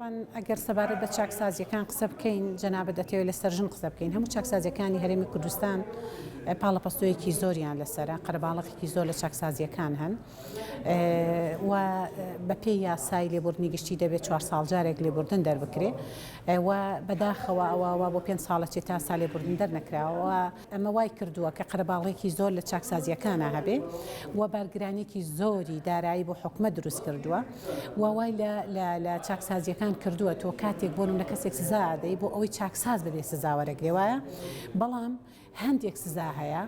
طبعا ئەگەر سەبارەت بە چاکسازیەکان قسە بکەین جەنابەت دەتەوێت لەسەر ژن قسە بکەین هەموو چاکسازیەکانی هەرێمی کوردستان پاڵەپەستۆیەکی زۆریان لەسەرە قەرەباڵغێکی زۆر لە چاکسازیەکان هەن و بە پێی یاسای لێبوردنی گشتی دەبێت 4 ساڵ جارێک لێبوردن دەربکرێ و بەداخەوە ئەوە بۆ 5 ساڵە تا سا لێبوردن دەرنەکراوە ئەمە وای کردووە کە قەرەباڵغێکی زۆر لە چاکسازیەکانە هەبێ و بارگرانێکی زۆری دارایی بۆ حکومە دروست کردووە و وای لە چاکسازیەکان کردووە تۆ کاتێک بۆ نمونە کەسێک سزا دەی بۆ ئەوەی چاکساز ببێ سزا وەرەگرێ وایە بەڵام هەندێک سزا هەیە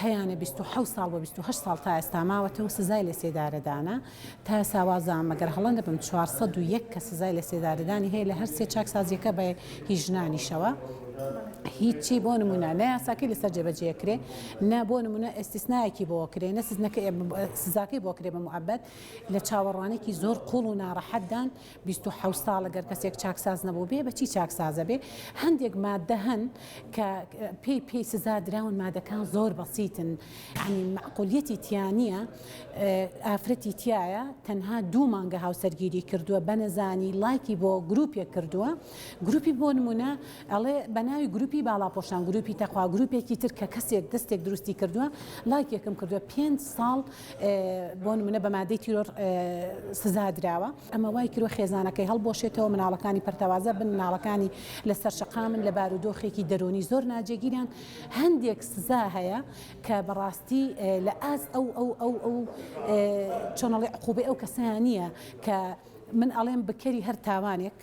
هەیانە 27 ساڵ بۆ 28 ساڵ تا ئێستا ماوەتەوە سزای لە سێدارەدانە تا ساوازان مەگەر هەڵەندە بم 401 کە سزای لە سێدارەدانی هەیە لە هەر سێ چاکسازیەکە بە هیچ ژنانیشەوە هیچی بۆ نمونە نە یاساکەی لەسەر جێبەجێکرێ نە بۆ نمونە ئێستیسنایەکی بۆ کرێ نە سزاکەی بۆ کرێ بە موعەبەد لە چاوەڕوانێکی زۆر قوڵ و ناڕەحەتدان 27 ساڵ ئەگەر کەسێک چاکساز نەبوو بێ بە چی چاکسازە بێ هەندێک مادە هەن کە پێی سزا دراون مادەکان زۆر بەسیتن ینی معقولیەتی تیانە ئافرەتی تایە تەنها 2 مانگە هاوسەرگیری کردووە بە نەزانی لایکی بۆ گروپێک کردووە گروپی بۆ نمونە ئەڵێ بەناوی گروپی باڵاپۆشان گروپی تەخوا گروپێکی تر کە کەسێک دەستێک دروستی کردووە لایکێکم کردووە 5 ساڵ بۆ نمونە بە مادەی تیرۆر سزا دراوە ئەمە وای کردووە خێزانەکەی هەڵبۆشێتەوە مناڵەکانی پەرتەوازە بن مناڵەکانی لەسەر شەقامن لە بارودۆخێکی دەرونی زۆر ناجێگیریان هەندێک سزا هەیە کە بەڕاستی لە ئاز ئەو چۆنەڵی عقوبەی ئەو کەسانیە کە من ئەڵێم بکەری هەر تاوانێک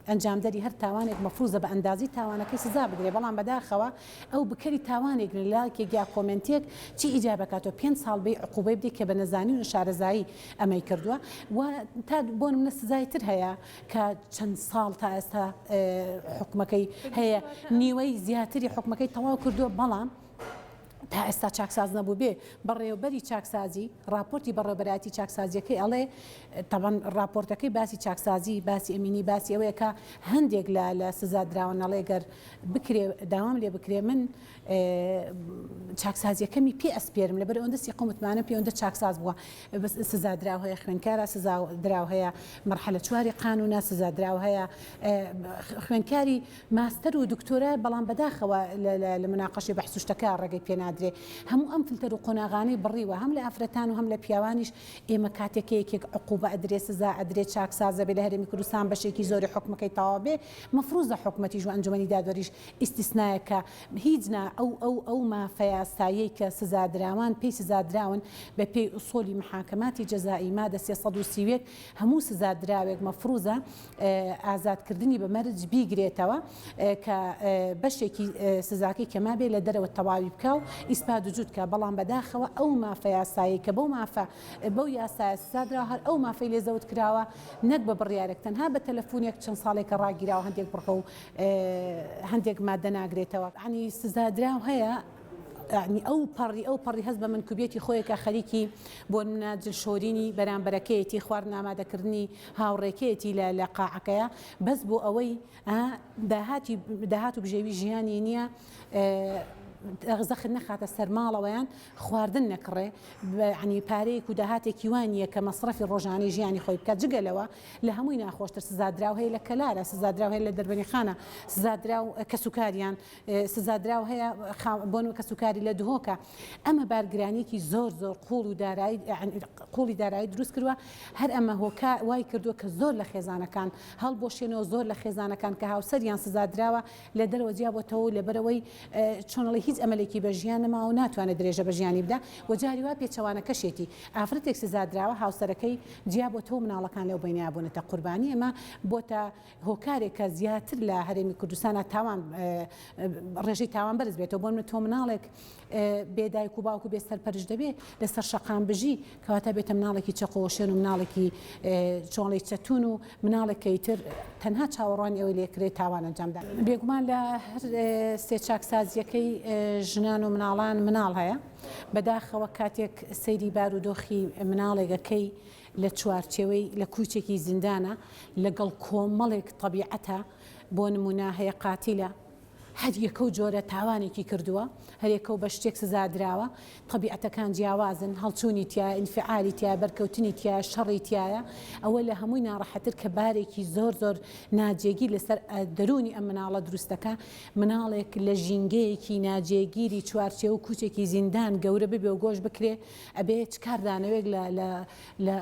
ئەنجامدەری هەر تاوانێک مەفروزە بە ئەندازی تاوانەکەی سزا بدرێ بەڵام بەداخەوە ئەو بکەری تاوانێک لایکێک یا کۆمنتێک چی ئیجابەکاتەوە 5 ساڵ بێ عقوبەی بدێت کە بە نەزانی و شارەزایی ئەمەی کردووە و تا بۆ نمونە سزای تر هەیە کە چەند ساڵ تا ئێستا حکومەکەی هەیە نیوەی زیاتری حکومەکەی تەواو کردووە بەڵام تا ئێستا چاکساز نەبوو بێ بەڕێوەبەری چاکسازی راپۆرتی بەڕێوەبەراتی چاکسازیەکەی ئەڵێ تەبەن راپۆرتەکەی باسی چاکسازی باسی ئەمینی باسی ئەوەیە کە هەندێک لە سزا دراون ئەڵێگەر بکرێ داوام لێ بکرێ من چاکسازیەکەمی پێ ئەسپێرم لەبەر ئەوەندە سیقە متمانە پێوەندە چاکساز بووە سزا دراو هەیە خوێنکارە سزا دراو هەیە مەرحەلە 4 قانونە سزا دراو هەیە خوێنکاری ماستەر و دکتۆرە بەڵام بەداخەوە لە مناقەشی بەحسوشتەکە ڕێگەی پێنادرێ هەموو ئەم فلتەر و قۆناغانەی بڕیوە هەم لە ئافرەتان و هەم لە پیاوانیش ئێمە کاتێکەیەکێک عقوبە ئەدرێ سزا ئەدرێ چاکسازە بێ لە هەرێمی کوردستان بەشێکی زۆری حکومەکەی تەواو بێ مەفروزە حکومەتیش و ئەنجومەنی دادوەریش ئیستیسنایەکە هیچ ئەو مافەیە ئاساییەی کە سزا دراوان پێی سزا دراون بە پێی ئوسولی محاکەماتی جەزایی مادە 330 هەموو سزا دراوێک مەفروزە ئازادکردنی بە مەرج بیگرێتەوە کە بەشێکی سزاکەی کەما بێ لە دەرەوە تەواوی بکە و ئیسپاد وجود کە بەڵام بەداخەوە ئەو مافە یاسایی کە بەو یاسایە سزا دراوە هەر ئەو مافەی لێزەوت کراوە نەک بە بڕیارێک تەنها بە تەلەفۆنێک چەند ساڵێکە ڕاگیراوە هەندێک بڕخە و هەندێک مادە ناگرێتەوە عنی سزا دراو هەیە يعني ئەو پەڕی هەست بە منکوبێتی خۆیەکە خەریکی بۆ ناجلشۆرینی بەرامبەرەکەیەتی خوارد نامادەکردنی هاوڕێکەیەتی لە قاعەکەیە بەس بۆ ئەوەی داهات و بژێوی ژیانی نییە زەخت نەخاتە سەرماڵەوەیان خواردن نەکڕێ عنی پارەیەک و داهاتێکی وانیە کە مەصرفی ڕۆژانەی ژیانی خۆی بکات جگەلەوە لە هەمووی ناخۆشتر سزادراو هەیە لە کەلارە سزادراو هەیە لە دەربەنیخانە سزادراو کەسوکاریان سزادراو هەیە بۆن کەسوکاری لە دهۆکە ئەمە بارگرانێکی زۆر قوڵی دارایی دروست کردووە هەر ئەمە هۆکا وای کردووە کە زۆر لە خێزانەکان هەڵبۆشێنەوە زۆر لە خێزانەکان کە هاوسەریان سزادراوە لە دەرەوە جیابەتەوە لەبەرەوەی چۆنەڵی هیچ ئەمەلێکی بە ژیان نەما و ناتوانێت درێژە بە ژیانی بدا و جاری وا پێچەوانەکەشێتی ئافرەتێک سزادراوە هاوسەرەکەی جیابەتەوە مناڵەکان لەو بینیا بوونەتە قوربانی ئەمە بۆتە هۆکارێکە زیاتر لە هەرێمی کوردستانە تاوان ڕێژەی تاوان بەرز بێتەوە بۆ تۆ مناڵێک بێدایک و باوکو بێ سەرپەرش دەبێت لەسەر شەقام بژی کەواتە بێتە مناڵێکی چەقۆشێن و مناڵێکی چۆڵی چەتون و مناڵێکی تر تەنها چاوەڕوانی ئەوەی لێکرێت تاوان ئەنجامدا بێگومان لە سێ چاکسازیەکەی ژنان و مناڵان مناڵ هەیە بەداخەوە کاتێک سەیری بارودۆخی مناڵێگەکەی لە چوارچێوەی لە کوچێکی زیندانە لەگەڵ کۆمەڵێک طەبیعەتە بۆ نمونە هەیە قاتیلە هەریەکە و جۆرە تاوانێکی کردووە هەرێکە و بە شتێک سزادراوە طبیعەتەکان جیاوازن هەڵچوونی تایە ئینفعالی تایە بەرکەوتنی تایە شەڕی تایە ئەوە لە هەمووی ناڕەحەتر کە بارێکی زۆر ناجێگیر لەسەر دەرونی ئەم مناڵە دروستەکە مناڵێک لە ژینگەیەکی ناجێگیری چوارچێ و کوچێکی زیندان گەورە ببێ و گۆش بکرێ ئەبێ چ کاردانەوێک لە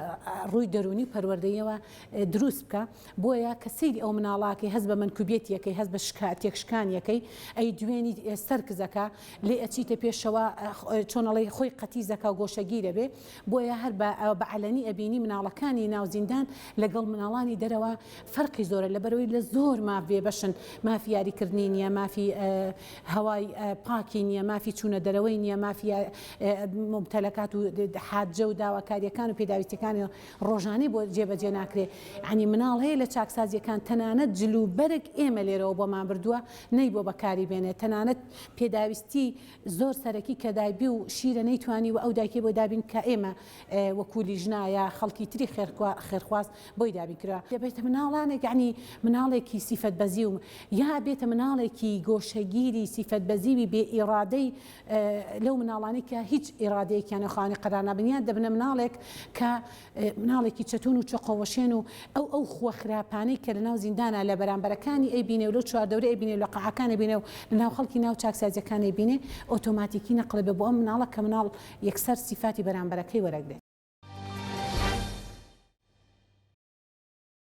ڕووی دەرونی پەروەردەیەوە دروست بکە بۆیە کە سەیری ئەو مناڵاکەی هەست بە منکوبێتیەکەی هەست بە تێکشکانیەکەی ئەی دوێنی سەرکزەکە لێ ئەچیتە پێشەوە چۆنەڵی خۆی قەتیزەکە و گۆشەگیرە بێ بۆیە هەر بە عەلەنی ئەبینی مناڵەکانی ناوزیندان لەگەڵ مناڵانی دەرەوە فەرقی زۆرە لەبەرەوەی لە زۆر مافێ بەشن مافی یاریکردنی نییە مافی هەوای پاکی نییە مافی چوونە دەرەوەی نییە مافی مبتەلەکات و حاجە و داواکاریەکان و پێداویستەکانی ڕۆژانەی بۆ جێبەجێ ناکرێ ینی مناڵ هەیە لە چاکسازیەکان تەنانەت جلوبەرێک ئێمە لێرەوە بۆمان بردووە نەی بۆ بەکاری بێنێت تەنانەت پێداویستی زۆر سەرەکی کە دایبی و شیرە نەیتوانی و ئەو دایکێ بۆ دابین کە ئێمە وەکولی ژنایە خەڵکی تری خێرخواست بۆی دابین کرا دەبێتە مناڵانێک ینی مناڵێکی سیفەت بەزی و یا بێتە مناڵێکی گۆشەگیری سیفەت بەزیوی بێ ئیرادەی لەو مناڵانی کە هیچ ئیرادەیەکیانە خانە قەرار نابنیان دەبنە مناڵێک کە مناڵێکی چەتون و چقۆوەشێن و ئەو خوە خراپانەی کە لەناو زیندانە لە بەرامبەرەکانی ئەی بینێ و لەو چواردەورە ئەی بینێ و لە قەعەکانە بینێ و لەناو خەڵکی ناو چاکسازیەکانی بینێ ئۆتۆماتیکی نەقڵێ بێ بۆ ئەم مناڵە کە مناڵ یەکسەر سیفاتی بەرامبەرەکەی وەرەگرێت.